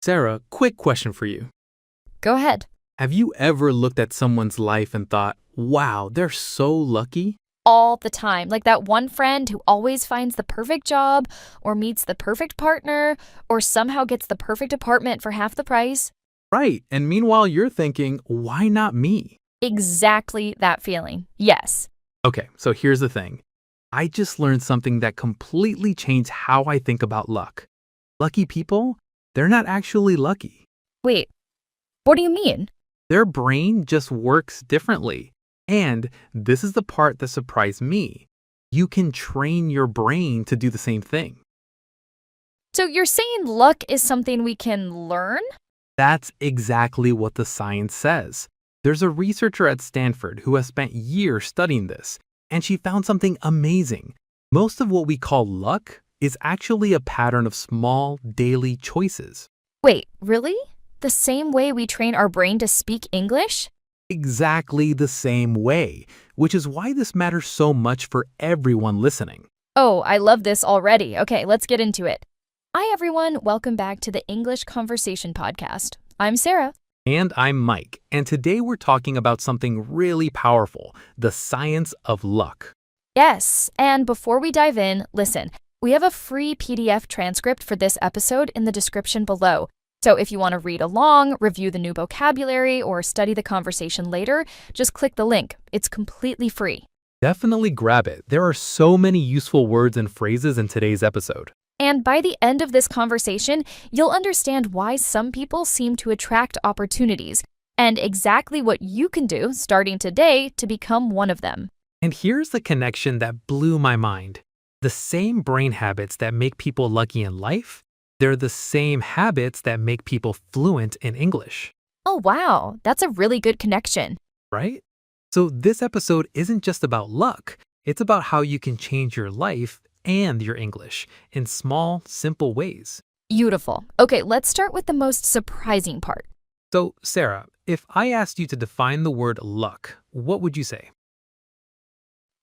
Sarah, quick question for you. Go ahead. Have you ever looked at someone's life and thought, wow, they're so lucky? All the time. Like that one friend who always finds the perfect job or meets the perfect partner or somehow gets the perfect apartment for half the price. Right, and meanwhile you're thinking, why not me? Exactly that feeling. Yes. Okay, so here's the thing. I just learned something that completely changed how I think about luck. Lucky people, they're not actually lucky. Wait, what do you mean? Their brain just works differently. And this is the part that surprised me. You can train your brain to do the same thing. So you're saying luck is something we can learn? That's exactly what the science says. There's a researcher at Stanford who has spent years studying this, and she found something amazing. Most of what we call luck is actually a pattern of small, daily choices. Wait, really? The same way we train our brain to speak English? Exactly the same way, which is why this matters so much for everyone listening. Oh, I love this already. Okay, let's get into it. Hi, everyone. Welcome back to the English Conversation Podcast. I'm Sarah. And I'm Mike, and today we're talking about something really powerful, the science of luck. Yes, and before we dive in, listen, we have a free PDF transcript for this episode in the description below. So if you want to read along, review the new vocabulary, or study the conversation later, just click the link. It's completely free. Definitely grab it. There are so many useful words and phrases in today's episode. And by the end of this conversation, you'll understand why some people seem to attract opportunities and exactly what you can do starting today to become one of them. And here's the connection that blew my mind. The same brain habits that make people lucky in life, they're the same habits that make people fluent in English. Oh, wow. That's a really good connection. Right? So this episode isn't just about luck. It's about how you can change your life and your English in small, simple ways. Beautiful. Okay, let's start with the most surprising part. So, Sarah, if I asked you to define the word luck, what would you say?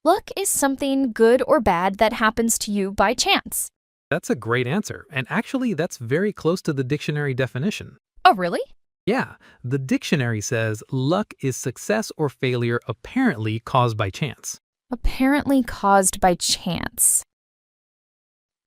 Luck is something good or bad that happens to you by chance. That's a great answer, and actually that's very close to the dictionary definition. Oh, really? Yeah, the dictionary says luck is success or failure apparently caused by chance. Apparently caused by chance.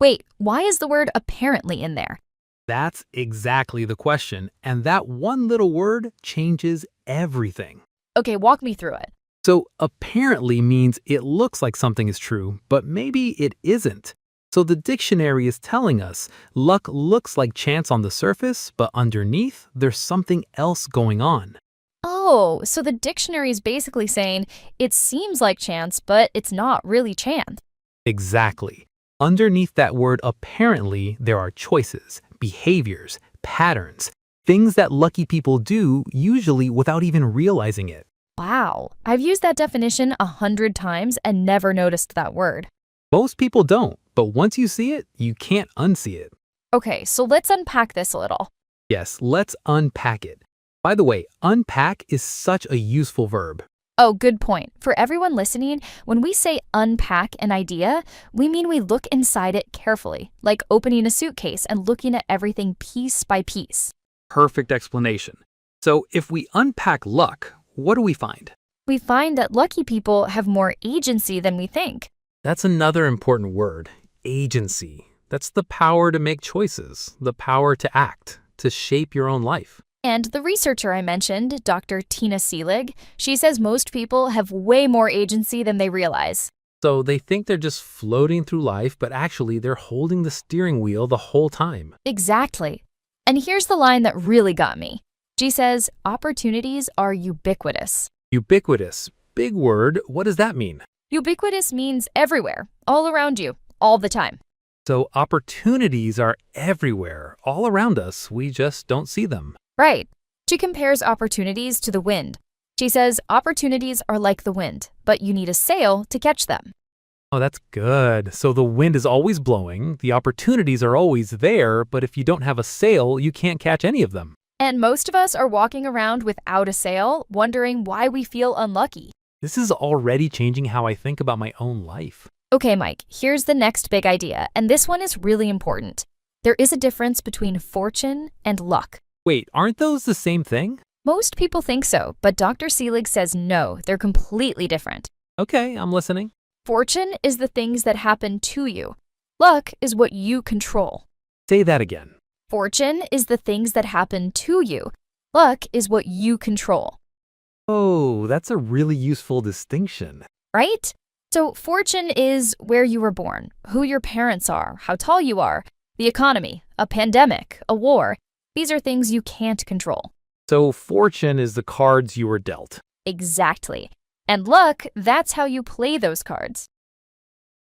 Wait, why is the word apparently in there? That's exactly the question, and that one little word changes everything. Okay, walk me through it. So apparently means it looks like something is true, but maybe it isn't. So the dictionary is telling us luck looks like chance on the surface, but underneath there's something else going on. Oh, so the dictionary is basically saying it seems like chance, but it's not really chance. Exactly. Underneath that word apparently, there are choices, behaviors, patterns, things that lucky people do usually without even realizing it. Wow, I've used that definition 100 times and never noticed that word. Most people don't, but once you see it, you can't unsee it. Okay, so let's unpack this a little. Yes, let's unpack it. By the way, unpack is such a useful verb. Oh, good point. For everyone listening, when we say unpack an idea, we mean we look inside it carefully, like opening a suitcase and looking at everything piece by piece. Perfect explanation. So if we unpack luck, what do we find? We find that lucky people have more agency than we think. That's another important word, agency. That's the power to make choices, the power to act, to shape your own life. And the researcher I mentioned, Dr. Tina Seelig, she says most people have way more agency than they realize. So they think they're just floating through life, but actually they're holding the steering wheel the whole time. Exactly. And here's the line that really got me. She says, opportunities are ubiquitous. Ubiquitous. Big word. What does that mean? Ubiquitous means everywhere, all around you, all the time. So opportunities are everywhere, all around us. We just don't see them. Right. She compares opportunities to the wind. She says opportunities are like the wind, but you need a sail to catch them. Oh, that's good. So the wind is always blowing, the opportunities are always there, but if you don't have a sail, you can't catch any of them. And most of us are walking around without a sail, wondering why we feel unlucky. This is already changing how I think about my own life. Okay, Mike, here's the next big idea, and this one is really important. There is a difference between fortune and luck. Wait, aren't those the same thing? Most people think so, but Dr. Seelig says no, they're completely different. Okay, I'm listening. Fortune is the things that happen to you. Luck is what you control. Say that again. Fortune is the things that happen to you. Luck is what you control, Oh, that's a really useful distinction. right? So fortune is where you were born, who your parents are, how tall you are, the economy, a pandemic, a war. These are things you can't control. So fortune is the cards you were dealt. Exactly. And luck, that's how you play those cards.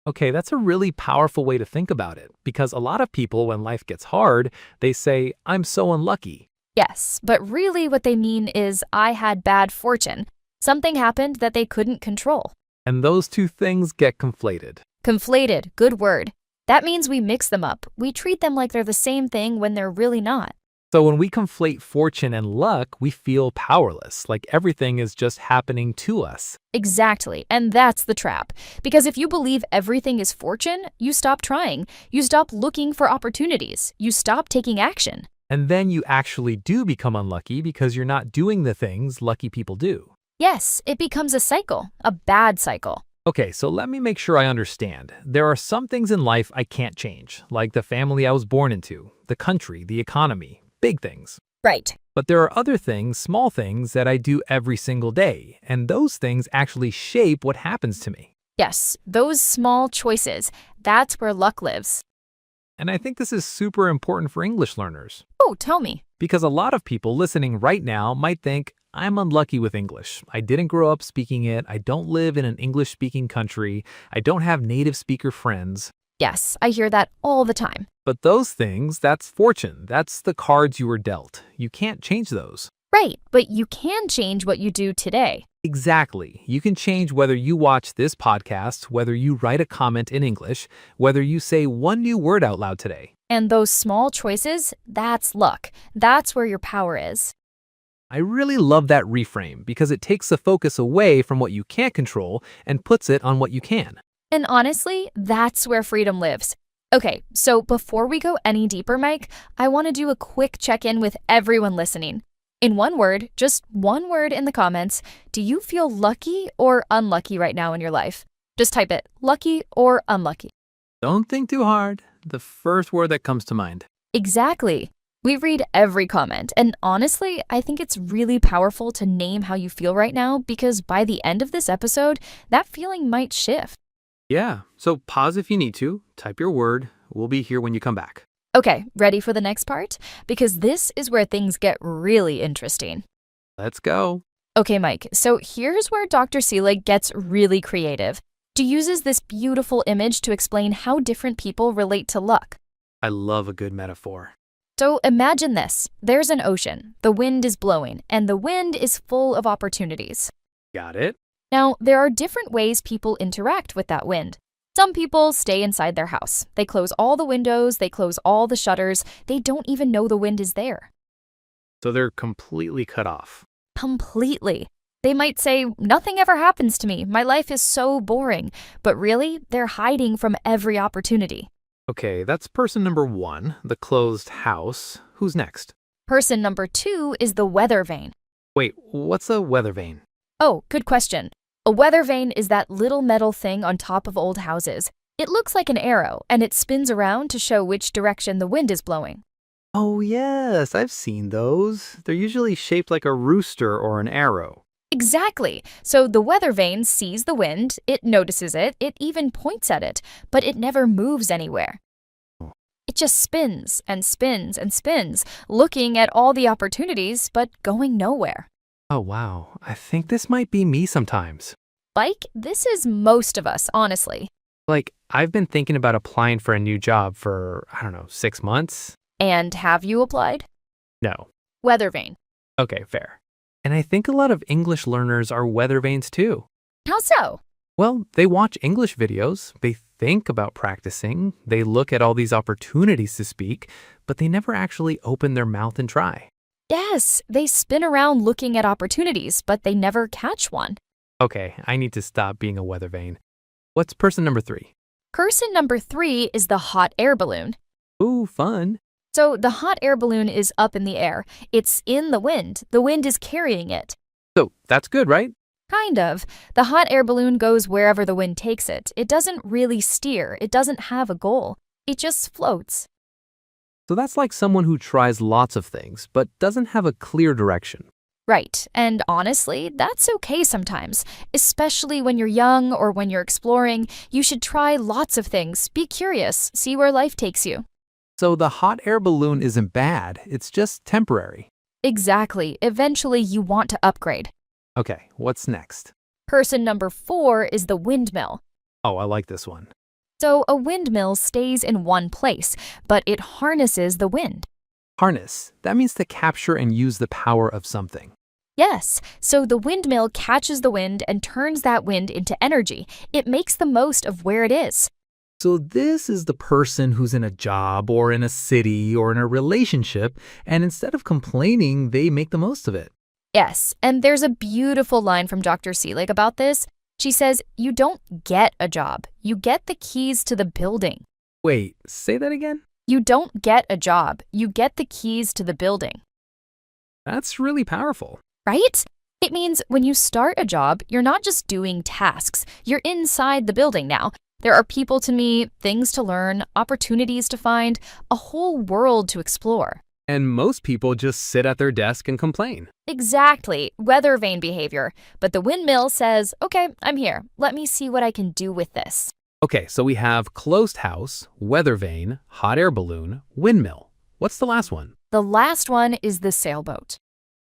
Okay, that's a really powerful way to think about it, because a lot of people, when life gets hard, they say, I'm so unlucky. Yes, but really what they mean is I had bad fortune. Something happened that they couldn't control. And those two things get conflated. Conflated, good word. That means we mix them up. We treat them like they're the same thing when they're really not. So when we conflate fortune and luck, we feel powerless, like everything is just happening to us. Exactly, and that's the trap. Because if you believe everything is fortune, you stop trying. You stop looking for opportunities. You stop taking action. And then you actually do become unlucky because you're not doing the things lucky people do. Yes, it becomes a cycle, a bad cycle. Okay, so let me make sure I understand. There are some things in life I can't change, like the family I was born into, the country, the economy, big things. Right. But there are other things, small things, that I do every single day, and those things actually shape what happens to me. Yes, those small choices, that's where luck lives. And I think this is super important for English learners, Oh, tell me. because a lot of people listening right now might think, I'm unlucky with English. I didn't grow up speaking it. I don't live in an English-speaking country. I don't have native speaker friends. Yes, I hear that all the time. But those things, that's fortune. That's the cards you were dealt. You can't change those. Right, but you can change what you do today. Exactly. You can change whether you watch this podcast, whether you write a comment in English, whether you say one new word out loud today. And those small choices, that's luck. That's where your power is. I really love that reframe because it takes the focus away from what you can't control and puts it on what you can. And honestly, that's where freedom lives. Okay, so before we go any deeper, Mike, I want to do a quick check-in with everyone listening. In one word, just one word in the comments, do you feel lucky or unlucky right now in your life? Just type it, lucky or unlucky. Don't think too hard. The first word that comes to mind. Exactly. We read every comment, and honestly, I think it's really powerful to name how you feel right now because by the end of this episode, that feeling might shift. Yeah, so pause if you need to. Type your word. We'll be here when you come back. Okay, ready for the next part? Because this is where things get really interesting. Let's go. Okay, Mike, so here's where Dr. Seelig gets really creative. She uses this beautiful image to explain how different people relate to luck. I love a good metaphor. So imagine this. There's an ocean, the wind is blowing, and the wind is full of opportunities. Got it? Now, there are different ways people interact with that wind. Some people stay inside their house. They close all the windows, they close all the shutters, they don't even know the wind is there. So they're completely cut off. Completely. They might say, nothing ever happens to me, my life is so boring, but really, they're hiding from every opportunity. Okay, that's person number one, the closed house. Who's next? Person number 2 is the weather vane. Wait, what's a weather vane? Oh, good question. A weather vane is that little metal thing on top of old houses. It looks like an arrow, and it spins around to show which direction the wind is blowing. Oh, yes, I've seen those. They're usually shaped like a rooster or an arrow. Exactly. So the weather vane sees the wind, it notices it, it even points at it, but it never moves anywhere. It just spins and spins and spins, looking at all the opportunities, but going nowhere. Oh, wow. I think this might be me sometimes. Like, this is most of us, honestly. Like, I've been thinking about applying for a new job for, 6 months. And have you applied? No. Weather vane. Okay, fair. And I think a lot of English learners are weather vanes too. How so? Well, they watch English videos, they think about practicing, they look at all these opportunities to speak, but they never actually open their mouth and try. Yes, they spin around looking at opportunities, but they never catch one. Okay, I need to stop being a weather vane. What's person number 3? Person number 3 is the hot air balloon. Ooh, fun. So the hot air balloon is up in the air. It's in the wind. The wind is carrying it. So that's good, right? Kind of. The hot air balloon goes wherever the wind takes it. It doesn't really steer. It doesn't have a goal. It just floats. So that's like someone who tries lots of things but doesn't have a clear direction. Right. And honestly, that's okay sometimes. Especially when you're young or when you're exploring, you should try lots of things. Be curious. See where life takes you. So the hot air balloon isn't bad, it's just temporary. Exactly. Eventually, you want to upgrade. Okay, what's next? Person number 4 is the windmill. Oh, I like this one. So a windmill stays in one place, but it harnesses the wind. Harness. That means to capture and use the power of something. Yes, so the windmill catches the wind and turns that wind into energy. It makes the most of where it is. So this is the person who's in a job or in a city or in a relationship, and instead of complaining, they make the most of it. Yes, and there's a beautiful line from Dr. Seelig about this. She says, "You don't get a job. You get the keys to the building." Wait, say that again? You don't get a job. You get the keys to the building. That's really powerful. Right? It means when you start a job, you're not just doing tasks. You're inside the building now. There are people to meet, things to learn, opportunities to find, a whole world to explore. And most people just sit at their desk and complain. Exactly, weather vane behavior. But the windmill says, okay, I'm here. Let me see what I can do with this. Okay, so we have closed house, weather vane, hot air balloon, windmill. What's the last one? The last one is the sailboat.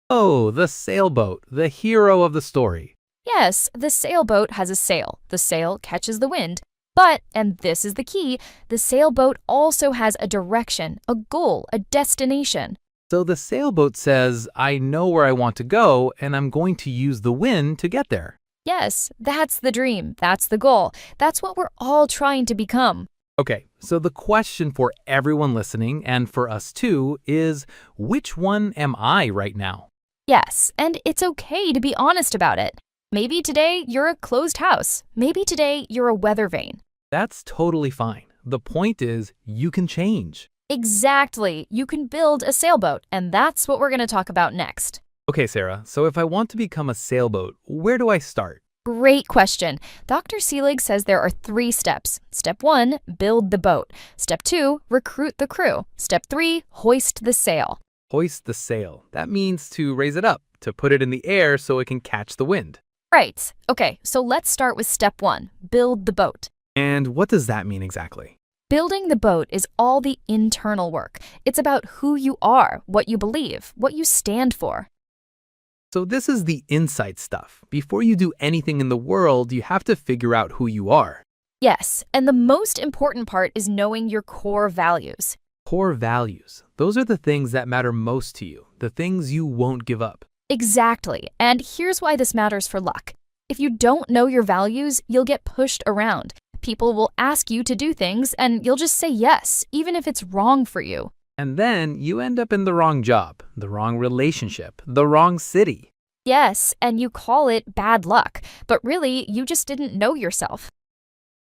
Oh, the sailboat, the hero of the story. Yes, the sailboat has a sail. The sail catches the wind. But, and this is the key, the sailboat also has a direction, a goal, a destination. So the sailboat says, I know where I want to go, and I'm going to use the wind to get there. Yes, that's the dream. That's the goal. That's what we're all trying to become. Okay, so the question for everyone listening, and for us too, is which one am I right now? Yes, and it's okay to be honest about it. Maybe today you're a closed house. Maybe today you're a weather vane. That's totally fine. The point is, you can change. Exactly. You can build a sailboat, and that's what we're going to talk about next. Okay, Sarah, so if I want to become a sailboat, where do I start? Great question. Dr. Seelig says there are 3 steps. Step 1, build the boat. Step 2, recruit the crew. Step 3, hoist the sail. Hoist the sail. That means to raise it up, to put it in the air so it can catch the wind. Right. Okay, so let's start with step 1, build the boat. And what does that mean exactly? Building the boat is all the internal work. It's about who you are, what you believe, what you stand for. So this is the inside stuff. Before you do anything in the world, you have to figure out who you are. Yes, and the most important part is knowing your core values. Core values. Those are the things that matter most to you, the things you won't give up. Exactly, and here's why this matters for luck. If you don't know your values, you'll get pushed around. People will ask you to do things, and you'll just say yes, even if it's wrong for you. And then you end up in the wrong job, the wrong relationship, the wrong city. Yes, and you call it bad luck, but really, you just didn't know yourself.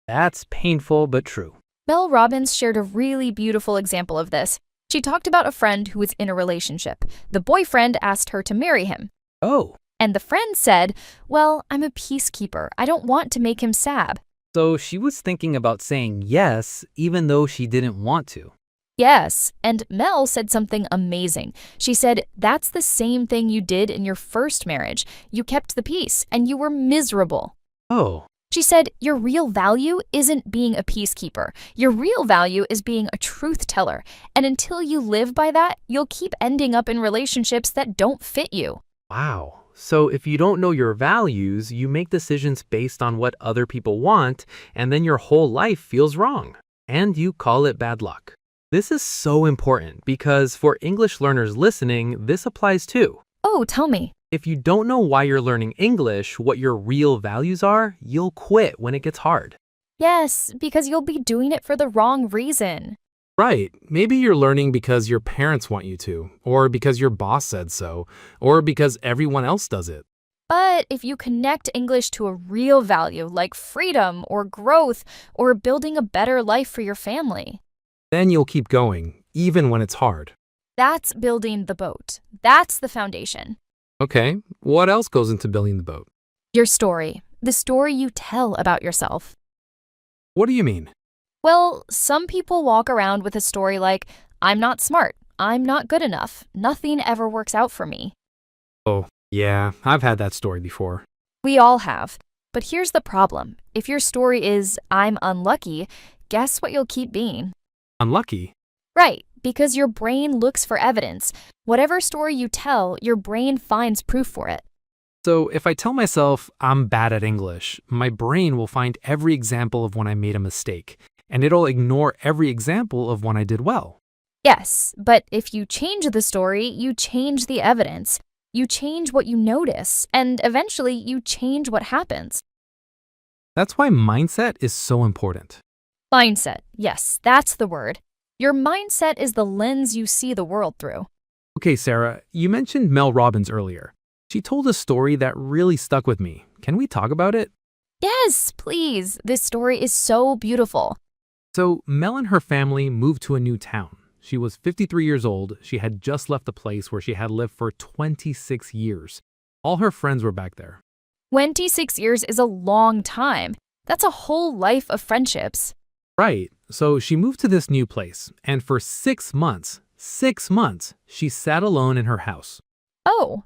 That's painful but true. Mel Robbins shared a really beautiful example of this. She talked about a friend who was in a relationship. The boyfriend asked her to marry him. Oh, And the friend said, well, I'm a peacekeeper. I don't want to make him sad. so she was thinking about saying yes, even though she didn't want to. Yes, and Mel said something amazing. She said, that's the same thing you did in your first marriage. You kept the peace, and you were miserable. Oh, She said, your real value isn't being a peacekeeper. Your real value is being a truth teller. And until you live by that, you'll keep ending up in relationships that don't fit you. wow. So if you don't know your values, you make decisions based on what other people want, and then your whole life feels wrong. And you call it bad luck. This is so important because for English learners listening, this applies too. Oh, tell me. If you don't know why you're learning English, what your real values are, you'll quit when it gets hard. Yes, because you'll be doing it for the wrong reason. Right. Maybe you're learning because your parents want you to, or because your boss said so, or because everyone else does it. But if you connect English to a real value like freedom or growth or building a better life for your family, Then you'll keep going, even when it's hard. That's building the boat. That's the foundation. Okay, what else goes into building the boat? Your story, the story you tell about yourself. What do you mean? Well, some people walk around with a story like, I'm not smart, I'm not good enough, nothing ever works out for me. Oh, yeah, I've had that story before. We all have. But here's the problem. If your story is, I'm unlucky, guess what you'll keep being? Unlucky? Right, because your brain looks for evidence. Whatever story you tell, your brain finds proof for it. So if I tell myself I'm bad at English, my brain will find every example of when I made a mistake, and it'll ignore every example of when I did well. Yes, but if you change the story, you change the evidence. You change what you notice, and eventually you change what happens. That's why mindset is so important. Mindset, yes, that's the word. Your mindset is the lens you see the world through. Okay, Sarah, you mentioned Mel Robbins earlier. She told a story that really stuck with me. Can we talk about it? Yes, please. This story is so beautiful. So, Mel and her family moved to a new town. She was 53 years old. She had just left the place where she had lived for 26 years. All her friends were back there. 26 years is a long time. That's a whole life of friendships. Right. So she moved to this new place, and for 6 months, she sat alone in her house. Oh,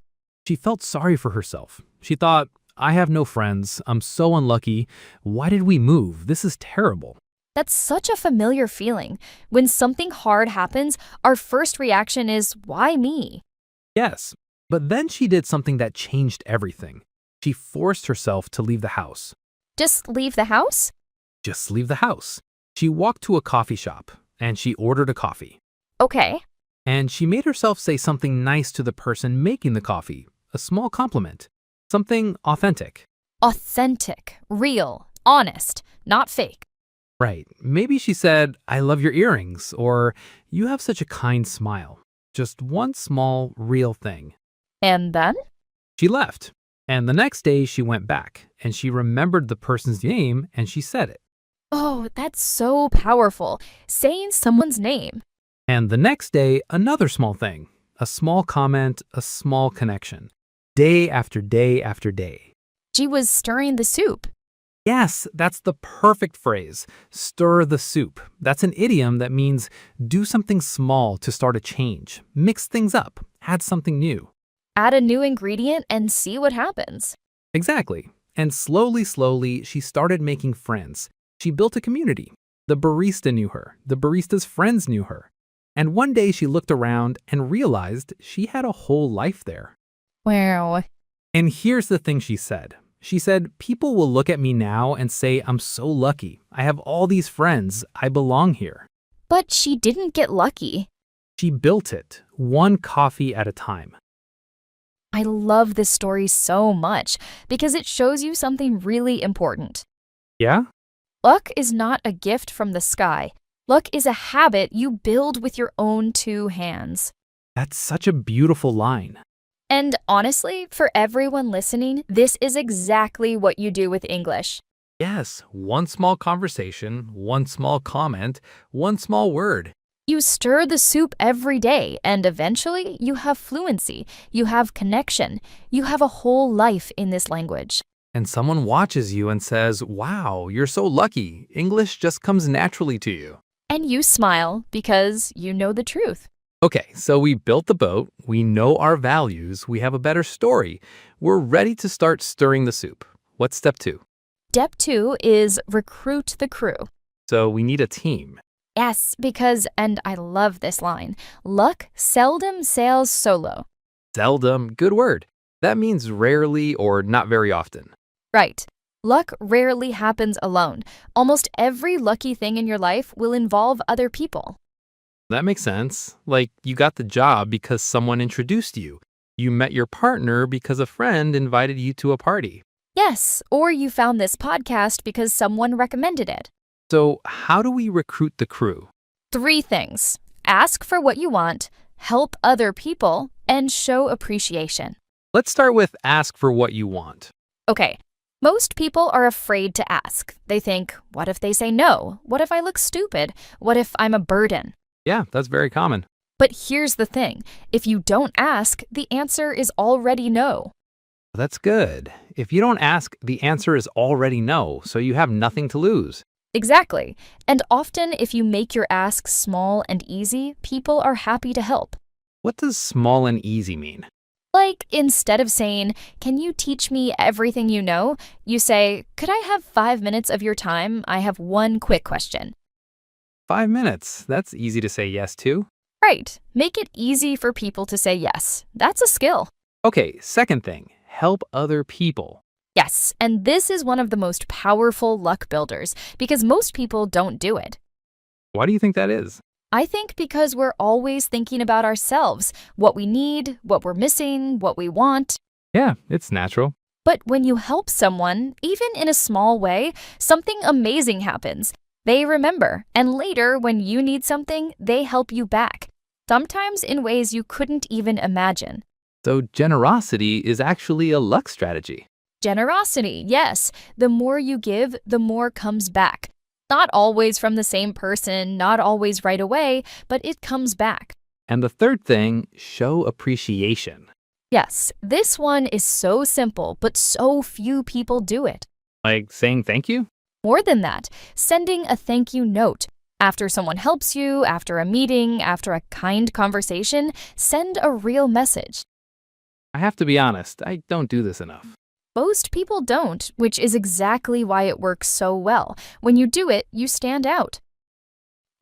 She felt sorry for herself. She thought, I have no friends. I'm so unlucky. Why did we move? This is terrible. that's such a familiar feeling. When something hard happens, our first reaction is, why me? Yes. But then she did something that changed everything. She forced herself to leave the house. Just leave the house? Just leave the house. She walked to a coffee shop, and she ordered a coffee. Okay. And she made herself say something nice to the person making the coffee, a small compliment, something authentic. Authentic, real, honest, not fake. Right. Maybe she said, I love your earrings, or you have such a kind smile. Just one small, real thing. And then? She left. And the next day she went back, and she remembered the person's name, and she said it. Oh, that's so powerful. Saying someone's name. And the next day, another small thing, a small comment, a small connection. Day after day after day. She was stirring the soup. Yes, that's the perfect phrase. Stir the soup. That's an idiom that means do something small to start a change. Mix things up. Add something new. Add a new ingredient and see what happens. Exactly. And slowly, she started making friends. She built a community. The barista knew her. The barista's friends knew her. And one day she looked around and realized she had a whole life there. Wow. And here's the thing she said. She said, people will look at me now and say, I'm so lucky. I have all these friends. I belong here. But she didn't get lucky. She built it, one coffee at a time. I love this story so much because it shows you something really important. Yeah? Luck is not a gift from the sky. Luck is a habit you build with your own two hands. That's such a beautiful line. And honestly, for everyone listening, this is exactly what you do with English. Yes, one small conversation, one small comment, one small word. You stir the soup every day, and eventually you have fluency, you have connection, you have a whole life in this language. And someone watches you and says, wow, you're so lucky. English just comes naturally to you. And you smile because you know the truth. Okay, so we built the boat, we know our values, we have a better story. We're ready to start stirring the soup. What's step 2? Step 2 is recruit the crew. So we need a team. Yes, because, and I love this line, luck seldom sails solo. Seldom, good word. That means rarely or not very often. Right. Luck rarely happens alone. Almost every lucky thing in your life will involve other people. That makes sense. Like you got the job because someone introduced you. You met your partner because a friend invited you to a party. Yes, or you found this podcast because someone recommended it. So how do we recruit the crew? 3 things. Ask for what you want, help other people, and show appreciation. Let's start with ask for what you want. Okay, Most people are afraid to ask. They think, what if they say no? What if I look stupid? What if I'm a burden? Yeah, that's very common. But here's the thing. If you don't ask, the answer is already no. That's good. If you don't ask, the answer is already no, so you have nothing to lose. Exactly. And often, if you make your asks small and easy, people are happy to help. What does small and easy mean? Like, instead of saying, can you teach me everything you know? You say, could I have 5 minutes of your time? I have one quick question. 5 minutes. That's easy to say yes to. Right. Make it easy for people to say yes. That's a skill. Okay, second thing, help other people. Yes, and this is one of the most powerful luck builders because most people don't do it. Why do you think that is? I think because we're always thinking about ourselves, what we need, what we're missing, what we want. Yeah, it's natural. But when you help someone, even in a small way, something amazing happens. They remember, and later, when you need something, they help you back, sometimes in ways you couldn't even imagine. So generosity is actually a luck strategy. Generosity, yes. The more you give, the more comes back. Not always from the same person, not always right away, but it comes back. And the third thing, show appreciation. Yes, this one is so simple, but so few people do it. Like saying thank you? More than that, sending a thank you note. After someone helps you, after a meeting, after a kind conversation, send a real message. I have to be honest, I don't do this enough. Most people don't, which is exactly why it works so well. When you do it, you stand out.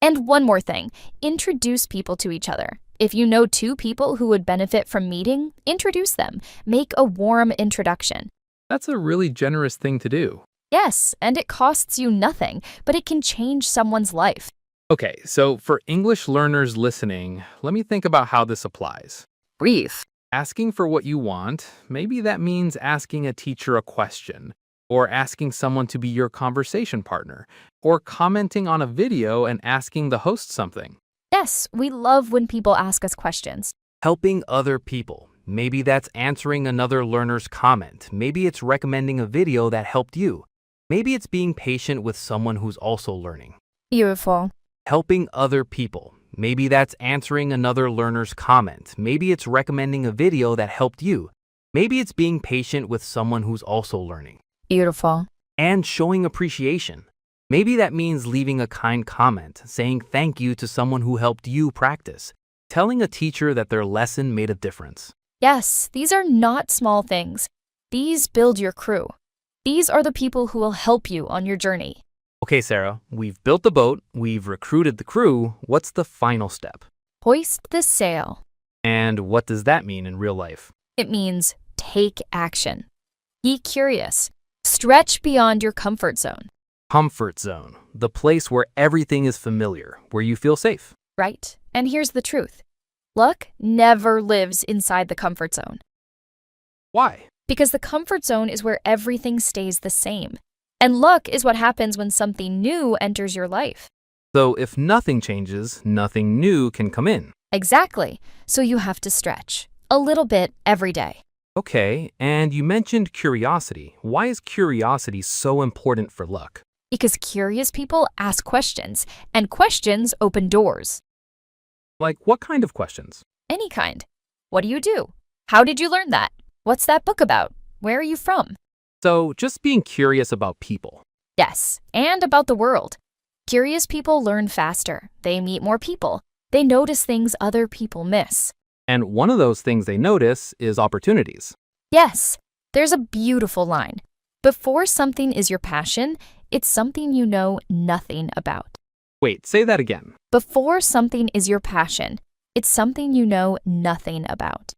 And one more thing, introduce people to each other. If you know 2 people who would benefit from meeting, introduce them. Make a warm introduction. That's a really generous thing to do. Yes, and it costs you nothing, but it can change someone's life. Okay, so for English learners listening, let me think about how this applies. Breathe. Asking for what you want, maybe that means asking a teacher a question, or asking someone to be your conversation partner, or commenting on a video and asking the host something. Yes, we love when people ask us questions. Helping other people. Maybe that's answering another learner's comment. Maybe it's recommending a video that helped you. Maybe it's being patient with someone who's also learning. Beautiful. Helping other people. Maybe that's answering another learner's comment. Maybe it's recommending a video that helped you. Maybe it's being patient with someone who's also learning. Beautiful. And showing appreciation. Maybe that means leaving a kind comment, saying thank you to someone who helped you practice, telling a teacher that their lesson made a difference. Yes, these are not small things. These build your crew. These are the people who will help you on your journey. Okay, Sarah, we've built the boat, we've recruited the crew. What's the final step? Hoist the sail. And what does that mean in real life? It means take action. Be curious. Stretch beyond your comfort zone. Comfort zone, the place where everything is familiar, where you feel safe. Right? And here's the truth. Luck never lives inside the comfort zone. Why? Because the comfort zone is where everything stays the same. And luck is what happens when something new enters your life. So if nothing changes, nothing new can come in. Exactly. So you have to stretch. A little bit every day. Okay, and you mentioned curiosity. Why is curiosity so important for luck? Because curious people ask questions, and questions open doors. Like what kind of questions? Any kind. What do you do? How did you learn that? What's that book about? Where are you from? So just being curious about people. Yes, and about the world. Curious people learn faster. They meet more people. They notice things other people miss. And one of those things they notice is opportunities. Yes, there's a beautiful line. Before something is your passion, it's something you know nothing about. Wait, say that again. Before something is your passion, it's something you know nothing about.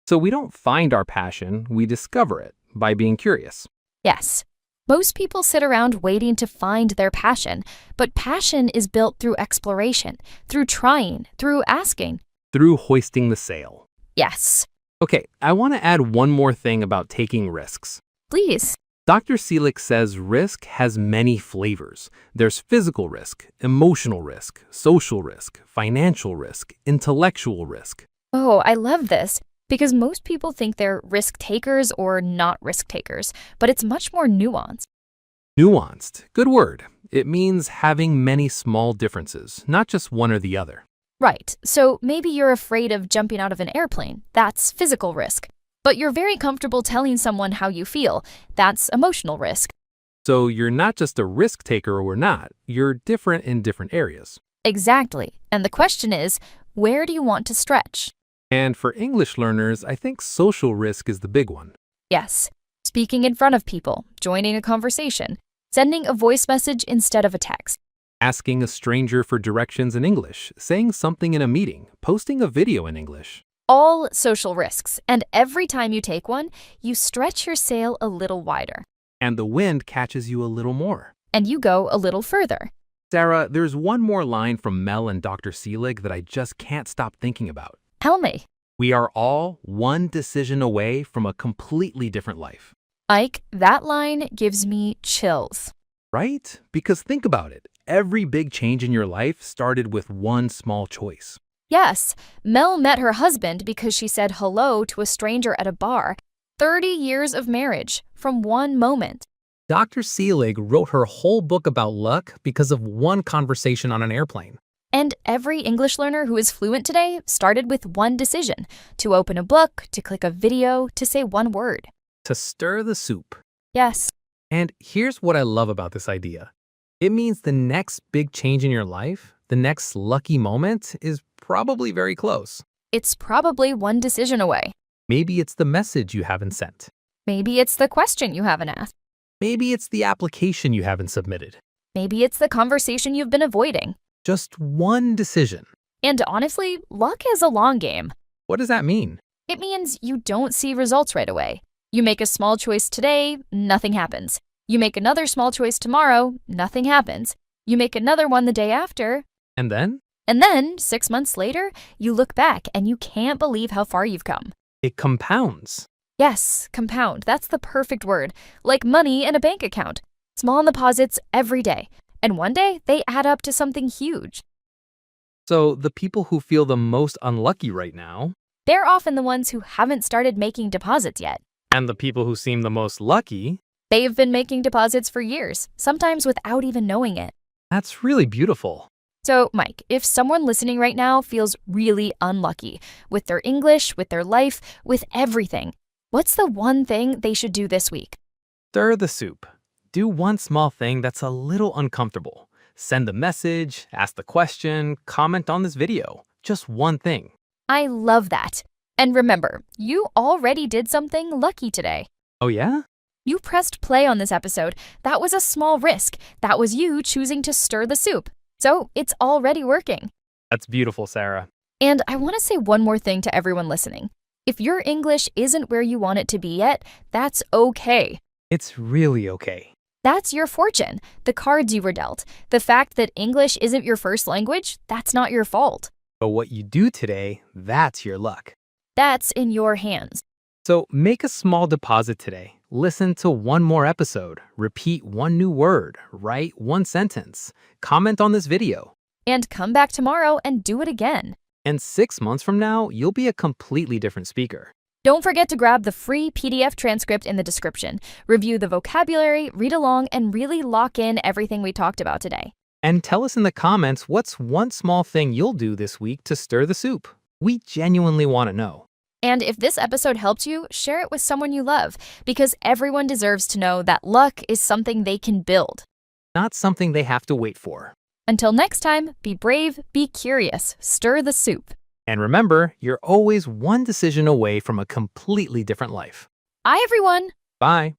So we don't find our passion, we discover it by being curious. Yes. Most people sit around waiting to find their passion, but passion is built through exploration, through trying, through asking. Through hoisting the sail. Yes. Okay, I want to add one more thing about taking risks. Please. Dr. Seelig says risk has many flavors. There's physical risk, emotional risk, social risk, financial risk, intellectual risk. Oh, I love this. because most people think they're risk takers or not risk takers, but it's much more nuanced. Nuanced. Good word. It means having many small differences, not just one or the other. Right, so maybe you're afraid of jumping out of an airplane. That's physical risk. But you're very comfortable telling someone how you feel. That's emotional risk. So you're not just a risk taker or not, you're different in different areas. Exactly. And the question is, where do you want to stretch? And for English learners, I think social risk is the big one. Yes, speaking in front of people, joining a conversation, sending a voice message instead of a text. Asking a stranger for directions in English, saying something in a meeting, posting a video in English. All social risks, and every time you take one, you stretch your sail a little wider. And the wind catches you a little more. And you go a little further. Sarah, there's one more line from Mel and Dr. Seelig that I just can't stop thinking about. Tell me. We are all one decision away from a completely different life. Ike, that line gives me chills. Right? Because think about it. Every big change in your life started with one small choice. Yes, Mel met her husband because she said hello to a stranger at a bar. 30 years of marriage from one moment. Dr. Seelig wrote her whole book about luck because of one conversation on an airplane. And every English learner who is fluent today started with one decision: to open a book, to click a video, to say one word. To stir the soup. Yes. And here's what I love about this idea. It means the next big change in your life, the next lucky moment, is probably very close. It's probably one decision away. Maybe it's the message you haven't sent. Maybe it's the question you haven't asked. Maybe it's the application you haven't submitted. Maybe it's the conversation you've been avoiding. Just one decision. And honestly, luck is a long game. What does that mean? It means you don't see results right away. You make a small choice today, nothing happens. You make another small choice tomorrow, nothing happens. You make another one the day after. And then? And then, 6 months later, you look back and you can't believe how far you've come. It compounds. Yes, compound. That's the perfect word. Like money in a bank account. Small deposits every day. And one day, they add up to something huge. So the people who feel the most unlucky right now, They're often the ones who haven't started making deposits yet. and the people who seem the most lucky, They've been making deposits for years, sometimes without even knowing it. that's really beautiful. So, Mike, if someone listening right now feels really unlucky with their English, with their life, with everything, what's the one thing they should do this week? Stir the soup. Do one small thing that's a little uncomfortable. Send the message, ask the question, comment on this video. Just one thing. I love that. And remember, you already did something lucky today. Oh yeah? You pressed play on this episode. That was a small risk. That was you choosing to stir the soup. So it's already working. That's beautiful, Sarah. And I want to say one more thing to everyone listening. If your English isn't where you want it to be yet, that's okay. It's really okay. That's your fortune, the cards you were dealt. The fact that English isn't your first language, that's not your fault. But what you do today, that's your luck. That's in your hands. So make a small deposit today. Listen to one more episode. Repeat one new word. Write one sentence. Comment on this video. And come back tomorrow and do it again. And 6 months from now, you'll be a completely different speaker. Don't forget to grab the free PDF transcript in the description. Review the vocabulary, read along, and really lock in everything we talked about today. And tell us in the comments what's one small thing you'll do this week to stir the soup. We genuinely want to know. And if this episode helped you, share it with someone you love, because everyone deserves to know that luck is something they can build. Not something they have to wait for. Until next time, be brave, be curious, stir the soup. And remember, you're always one decision away from a completely different life. Bye, everyone! Bye.